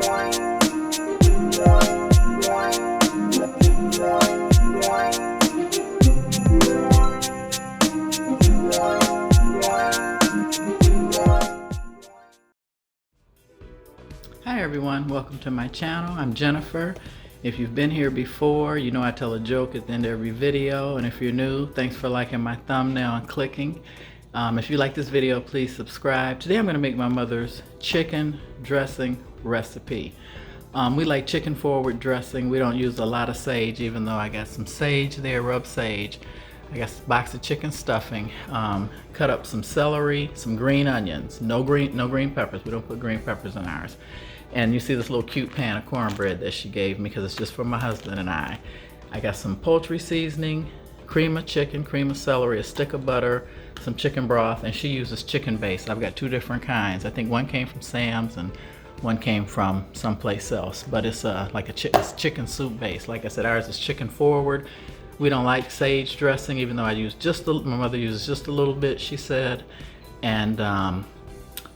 Hi everyone, welcome to my channel. I'm Jennifer. If you've been here before, you know I tell a joke at the end of every video, and if you're new, thanks for liking my thumbnail and clicking. If you like this video, please subscribe. Today I'm going to make my mother's chicken dressing recipe. We like chicken forward dressing. We don't use a lot of sage, even though I got some sage there, rub sage. I got a box of chicken stuffing, cut up some celery, some green onions, no green peppers. We don't put green peppers in ours. And you see this little cute pan of cornbread that she gave me because it's just for my husband and I. I got some poultry seasoning, cream of chicken, cream of celery, a stick of butter, some chicken broth, and she uses chicken base. I've got two different kinds. I think one came from Sam's and one came from someplace else, but it's like a chicken soup base. Like I said, ours is chicken forward. We don't like sage dressing, even though I use my mother uses just a little bit, she said. And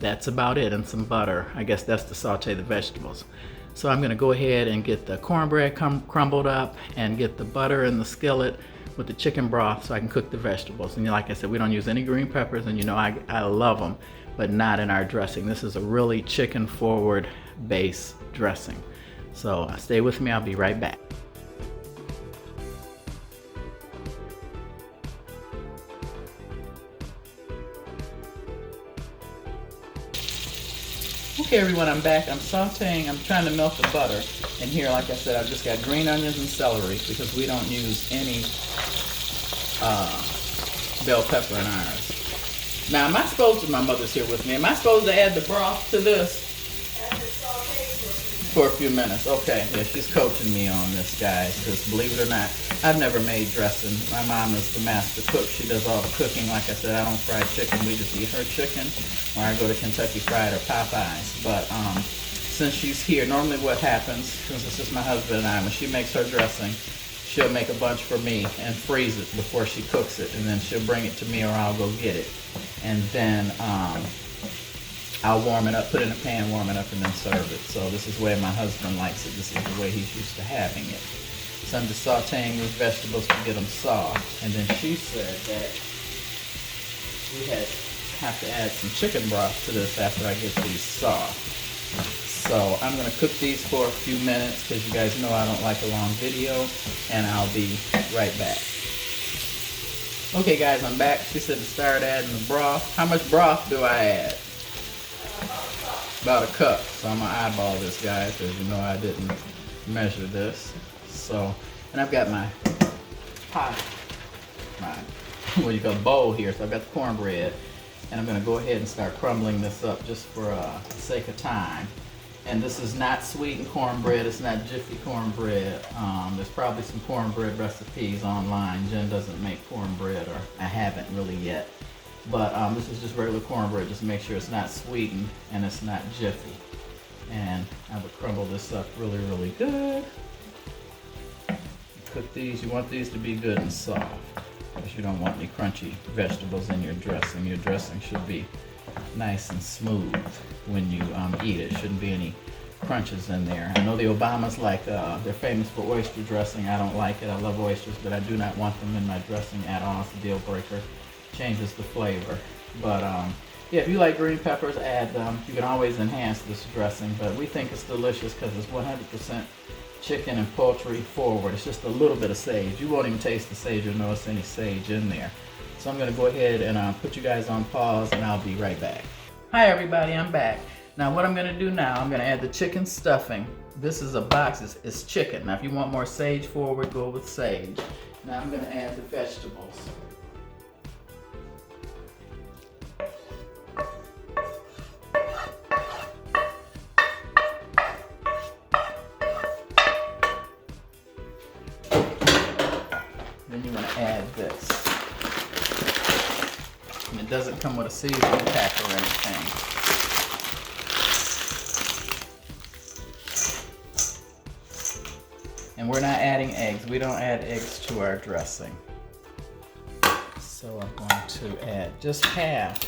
that's about it, and some butter. I guess that's to saute the vegetables. So I'm gonna go ahead and get the cornbread crumbled up and get the butter in the skillet with the chicken broth so I can cook the vegetables. And like I said, we don't use any green peppers, and you know I love them, but not in our dressing. This is a really chicken forward base dressing. So stay with me, I'll be right back. Okay everyone, I'm back. I'm sauteing, I'm trying to melt the butter. And here, like I said, I've just got green onions and celery because we don't use any bell pepper in ours. Now, am I supposed to, my mother's here with me, am I supposed to add the broth to this? For a few minutes. Okay, yeah, she's coaching me on this, guys, because believe it or not, I've never made dressing. My mom is the master cook. She does all the cooking. Like I said, I don't fry chicken. We just eat her chicken, or I go to Kentucky Fried or Popeyes. But since she's here, normally what happens, since it's just my husband and I, when she makes her dressing, she'll make a bunch for me and freeze it before she cooks it, and then she'll bring it to me or I'll go get it. And then I'll warm it up, put it in a pan, warm it up, and then serve it. So this is the way my husband likes it. This is the way he's used to having it. So I'm just sauteing these vegetables to get them soft. And then she said that we have to add some chicken broth to this after I get these soft. So I'm gonna cook these for a few minutes because you guys know I don't like a long video, and I'll be right back. Okay guys, I'm back. She said to start adding the broth. How much broth do I add? About a cup. So I'm gonna eyeball this, guys, because you know I didn't measure this. So, and I've got my pot, bowl here. So I've got the cornbread, and I'm gonna go ahead and start crumbling this up just for the sake of time. And this is not sweetened cornbread. It's not Jiffy cornbread. There's probably some cornbread recipes online. Jen doesn't make cornbread, or I haven't really yet. But this is just regular cornbread, just to make sure it's not sweetened and it's not jiffy. And I would crumble this up really, really good. Cook these, you want these to be good and soft, because you don't want any crunchy vegetables in your dressing. Your dressing should be nice and smooth when you eat it. Shouldn't be any crunches in there. I know the Obamas like, they're famous for oyster dressing. I don't like it. I love oysters, but I do not want them in my dressing at all. It's a deal breaker. Changes the flavor. But yeah, if you like green peppers, add them. You can always enhance this dressing, but we think it's delicious because it's 100% chicken and poultry forward. It's just a little bit of sage. You won't even taste the sage or notice any sage in there. So I'm gonna go ahead and put you guys on pause, and I'll be right back. Hi everybody, I'm back. Now what I'm gonna do now, I'm gonna add the chicken stuffing. This is a box, it's chicken. Now if you want more sage forward, go with sage. Now I'm gonna add the vegetables. Then you're going to add this. And it doesn't come with a seasoning pack or anything. And we're not adding eggs. We don't add eggs to our dressing. So I'm going to add just half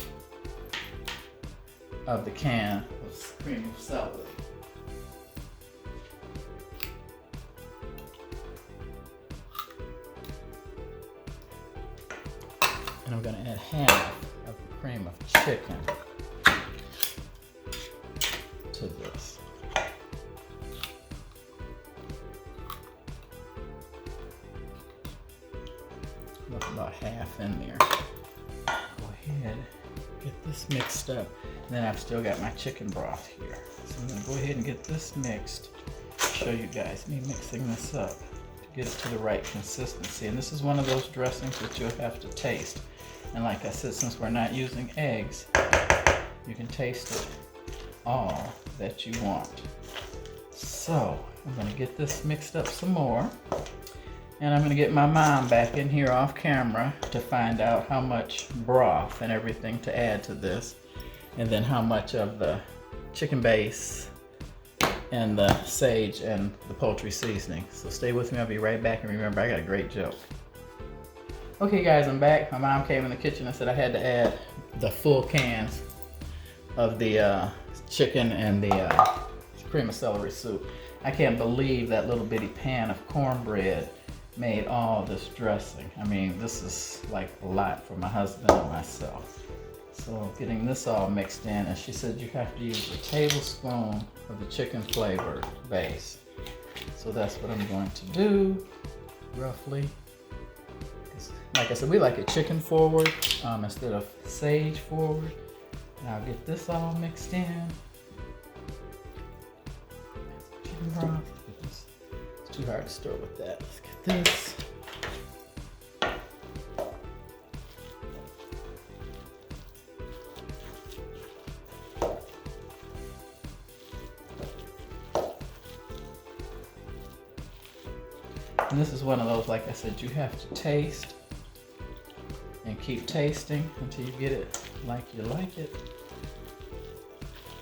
of the can of cream of celery. half of the cream of chicken to this. About half in there. Go ahead, get this mixed up. And then I've still got my chicken broth here. So I'm gonna go ahead and get this mixed. Show you guys me mixing this up to get it to the right consistency. And this is one of those dressings that you'll have to taste. And like I said, since we're not using eggs, you can taste it all that you want. So I'm gonna get this mixed up some more. And I'm gonna get my mom back in here off camera to find out how much broth and everything to add to this. And then how much of the chicken base and the sage and the poultry seasoning. So stay with me, I'll be right back. And remember, I got a great joke. Okay guys, I'm back. My mom came in the kitchen and said I had to add the full cans of the chicken and the cream of celery soup. I can't believe that little bitty pan of cornbread made all this dressing. I mean, this is like a lot for my husband and myself. So getting this all mixed in, and she said you have to use a tablespoon of the chicken flavor base. So that's what I'm going to do, roughly. Like I said, we like it chicken forward instead of sage forward. And I'll get this all mixed in. Chicken broth. It's too hard to stir with that. Let's get this. And this is one of those, like I said, you have to taste and keep tasting until you get it like you like it.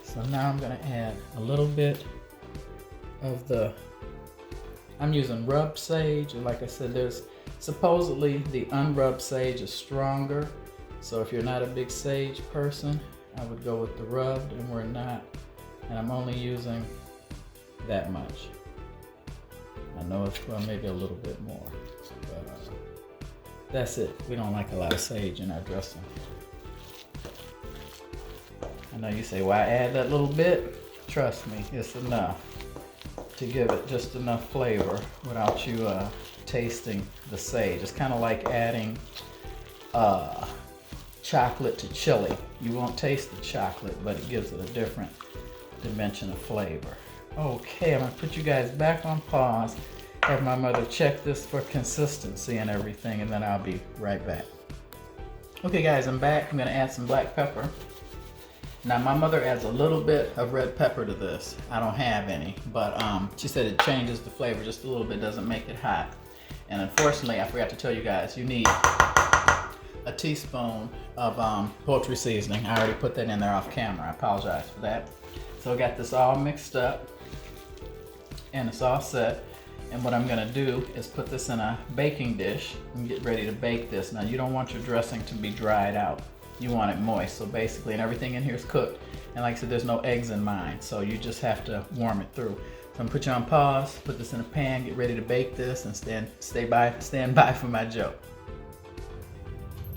So now I'm gonna add a little bit of I'm using rubbed sage, and like I said, there's supposedly the unrubbed sage is stronger. So if you're not a big sage person, I would go with the rubbed, and we're not. And I'm only using that much. I know it's, well, maybe a little bit more, but that's it. We don't like a lot of sage in our dressing. I know you say, why add that little bit? Trust me, it's enough to give it just enough flavor without you tasting the sage. It's kind of like adding chocolate to chili. You won't taste the chocolate, but it gives it a different dimension of flavor. Okay, I'm gonna put you guys back on pause, have my mother check this for consistency and everything, and then I'll be right back. Okay guys, I'm back. I'm gonna add some black pepper. Now my mother adds a little bit of red pepper to this. I don't have any, but she said it changes the flavor just a little bit, doesn't make it hot. And unfortunately, I forgot to tell you guys, you need a teaspoon of poultry seasoning. I already put that in there off camera. I apologize for that. So I got this all mixed up and it's all set. And what I'm gonna do is put this in a baking dish and get ready to bake this. Now you don't want your dressing to be dried out. You want it moist. So basically, and everything in here is cooked. And like I said, there's no eggs in mine. So you just have to warm it through. So I'm gonna put you on pause, put this in a pan, get ready to bake this, and stand by for my joke.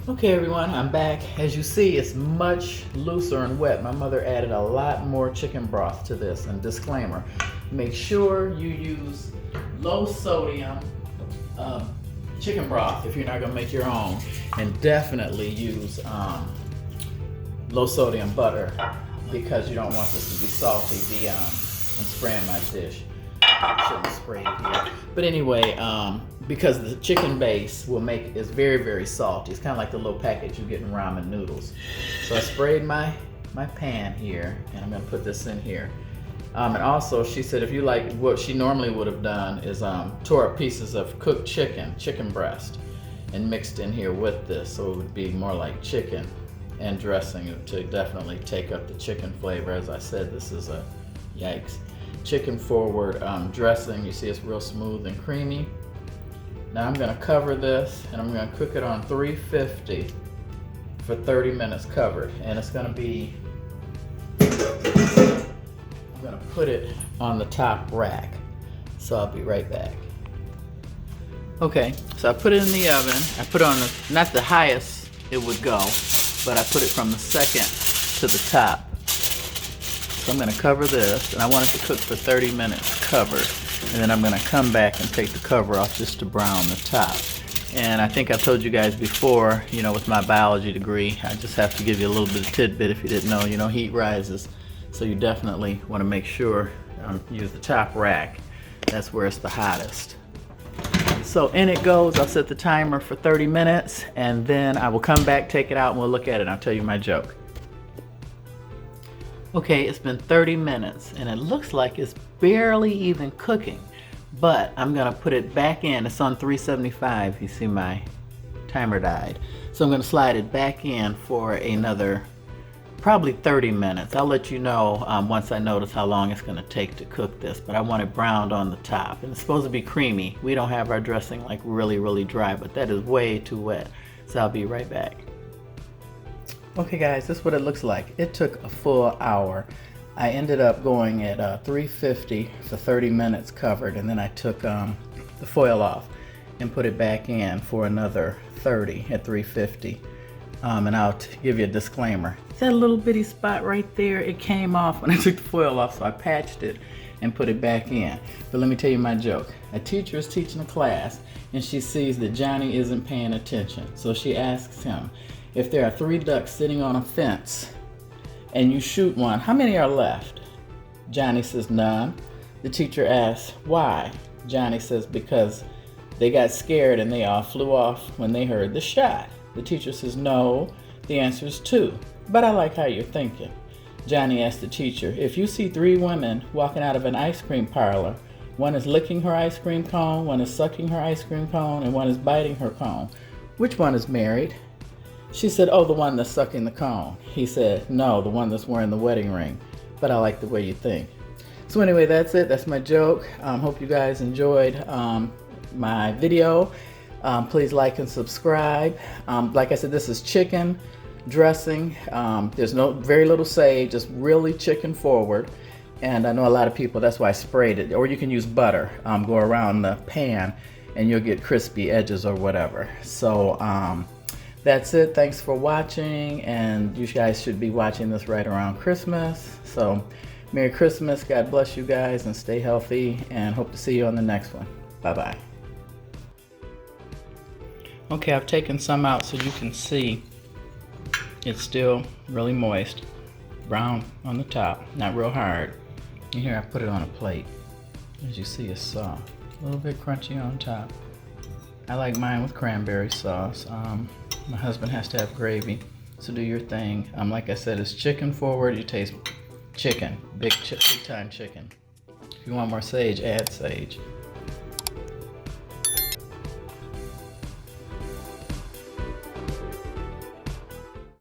Okay everyone, I'm back. As you see, it's much looser and wet. My mother added a lot more chicken broth to this. And disclaimer, make sure you use low sodium chicken broth if you're not gonna make your own. And definitely use low sodium butter because you don't want this to be salty. I'm spraying my dish. I shouldn't spray it here. But anyway, because the chicken base is very, very salty. It's kind of like the little package you get in ramen noodles. So I sprayed my pan here, and I'm gonna put this in here. And also, she said if you like, what she normally would have done is tore up pieces of cooked chicken breast, and mixed in here with this, so it would be more like chicken and dressing to definitely take up the chicken flavor. As I said, this is a yikes. Chicken forward dressing. You see it's real smooth and creamy. Now I'm gonna cover this and I'm gonna cook it on 350 for 30 minutes covered. And it's gonna be, I'm gonna put it on the top rack. So I'll be right back. Okay, so I put it in the oven. I put it on not the highest it would go, but I put it from the second to the top. So I'm going to cover this, and I want it to cook for 30 minutes covered, and then I'm going to come back and take the cover off just to brown the top. And I think I've told you guys before, you know, with my biology degree, I just have to give you a little bit of tidbit if you didn't know, you know, heat rises. So you definitely want to make sure use the top rack. That's where it's the hottest. So in it goes. I'll set the timer for 30 minutes, and then I will come back, take it out, and we'll look at it, and I'll tell you my joke. Okay, it's been 30 minutes, and it looks like it's barely even cooking, but I'm gonna put it back in. It's on 375. You see my timer died. So I'm gonna slide it back in for another probably 30 minutes. I'll let you know once I notice how long it's gonna take to cook this, but I want it browned on the top. And it's supposed to be creamy. We don't have our dressing like really, really dry, but that is way too wet. So I'll be right back. Okay guys, this is what it looks like. It took a full hour. I ended up going at 350 for 30 minutes covered, and then I took the foil off and put it back in for another 30 at 350. And I'll give you a disclaimer. That little bitty spot right there, it came off when I took the foil off, so I patched it and put it back in. But let me tell you my joke. A teacher is teaching a class, and she sees that Johnny isn't paying attention. So she asks him, if there are 3 ducks sitting on a fence and you shoot one, how many are left? Johnny says, none. The teacher asks, why? Johnny says, because they got scared and they all flew off when they heard the shot. The teacher says, no, the answer is 2. But I like how you're thinking. Johnny asked the teacher, if you see 3 women walking out of an ice cream parlor, one is licking her ice cream cone, one is sucking her ice cream cone, and one is biting her cone, which one is married? She said, oh, the one that's sucking the cone. He said, no, the one that's wearing the wedding ring. But I like the way you think. So anyway, that's it. That's my joke. Hope you guys enjoyed my video. Please like and subscribe. Like I said, this is chicken dressing. There's very little sage, just really chicken forward. And I know a lot of people, that's why I sprayed it. Or you can use butter, go around the pan, and you'll get crispy edges or whatever. So that's it. Thanks for watching, and you guys should be watching this right around Christmas. So Merry Christmas, God bless you guys, and stay healthy, and hope to see you on the next one. Bye-bye. Okay, I've taken some out so you can see it's still really moist. Brown on the top, not real hard. And here I put it on a plate. As you see, it's soft. A little bit crunchy on top. I like mine with cranberry sauce. My husband has to have gravy, so do your thing. Like I said, it's chicken forward. You taste chicken, big time chicken. If you want more sage, add sage.